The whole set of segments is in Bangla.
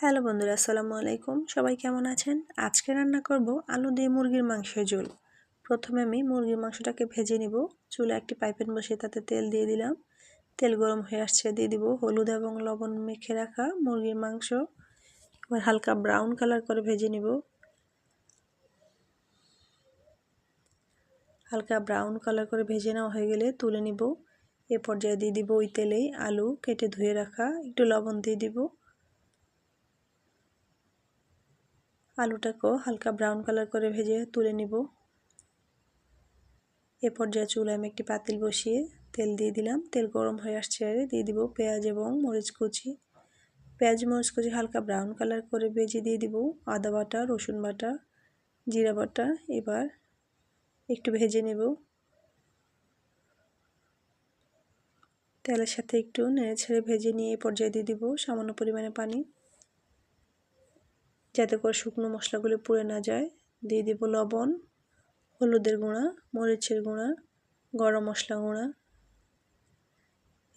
হ্যালো বন্ধুরা, আসসালামু আলাইকুম। সবাই কেমন আছেন? আজকে রান্না করব আলু দিয়ে মুরগির মাংসের ঝোল। প্রথমে আমি মুরগির মাংসটাকে ভেজে নিব। চুলায় একটি পাইপ্যান বসিয়ে তাতে তেল দিয়ে দিলাম। তেল গরম হয়ে আসছে, দিয়ে দিব হলুদ এবং লবণ মেখে রাখা মুরগির মাংস। এবার হালকা ব্রাউন কালার করে ভেজে নিব। হালকা ব্রাউন কালার করে ভেজে নেওয়া হয়ে গেলে তুলে নিব। এ পর্যায়ে দিয়ে দিব ওই তেলেই আলু কেটে ধুয়ে রাখা, একটু লবণ দিয়ে দিব। আলুটাকেও হালকা ব্রাউন কালার করে ভেজে তুলে নিব। এ পর্যায়ে চুলায় আমি একটি পাতিল বসিয়ে তেল দিয়ে দিলাম। তেল গরম হয়ে আসছে, দিয়ে দিব পেঁয়াজ এবং মরিচ কুচি। পেঁয়াজ মরিচ কুচি হালকা ব্রাউন কালার করে ভেজে দিয়ে দিব আদা বাটা, রসুন বাটা, জিরা বাটা। এবার একটু ভেজে নেব। তেলের সাথে একটু নেড়ে ছেড়ে ভেজে নিয়ে এই পর্যায়ে দিয়ে দিব সামান্য পরিমাণে পানি, যাতে করে শুকনো মশলাগুলো পুড়ে না যায়। দিয়ে দিব লবণ, হলুদের গুঁড়া, মরিচের গুঁড়া, গরম মশলা গুঁড়া।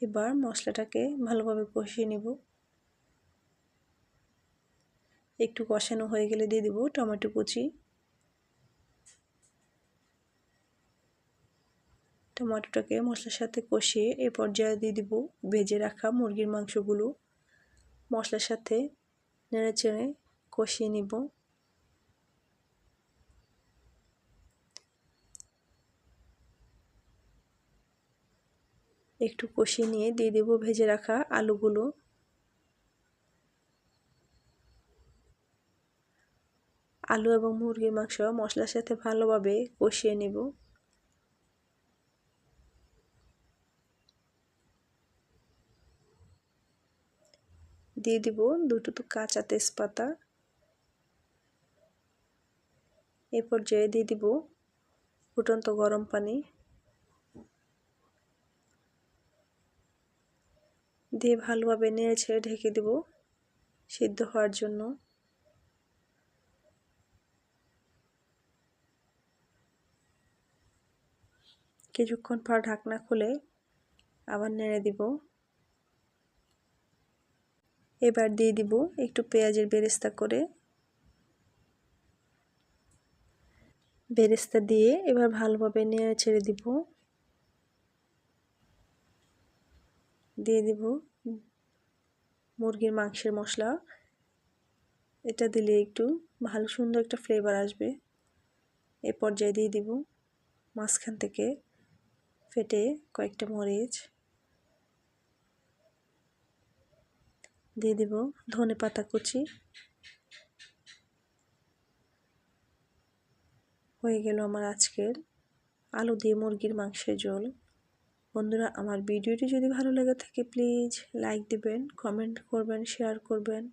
এবার মশলাটাকে ভালোভাবে কষিয়ে নেব। একটু কষানো হয়ে গেলে দিয়ে দিব টমেটো কুচি। টমেটোটাকে মশলার সাথে কষিয়ে এই পর্যায়ে দিয়ে দিব ভেজে রাখা মুরগির মাংসগুলো। মশলার সাথে নেড়ে চেড়ে কষিয়ে নিব। একটু কষিয়ে নিয়ে দিয়ে দেব ভেজে রাখা আলুগুলো। আলু এবং মুরগির মাংস মশলার সাথে ভালোভাবে কষিয়ে নেব। দিয়ে দিব দুটো কাঁচা তেজপাতা। এ পর্যায়ে দিয়ে দিব ফুটন্ত গরম পানি, দিয়ে ভালোভাবে নেড়ে ছেড়ে ঢেকে দেব সিদ্ধ হওয়ার জন্য। কিছুক্ষণ পর ঢাকনা খুলে আবার নেড়ে দিব। এবার দিয়ে দিব একটু পেঁয়াজের বেরেস্তা করে। বেরেস্তা দিয়ে এবার ভালোভাবে নেড়ে ছেড়ে দিব। দিয়ে দিব মুরগির মাংসের মশলা। এটা দিলে একটু ভালো সুন্দর একটা ফ্লেভার আসবে। এ পর্যায়ে দিয়ে দিব মাঝখান থেকে ফেটে কয়েকটা মরিচ। দিয়ে দিব ধনেপাতা কুচি। হয়ে গেল আমার আজকের আলু দিয়ে মুরগির মাংসের ঝোল। বন্ধুরা, আমার ভিডিওটি যদি ভালো লেগে থাকে প্লিজ লাইক দিবেন, কমেন্ট করবেন, শেয়ার করবেন।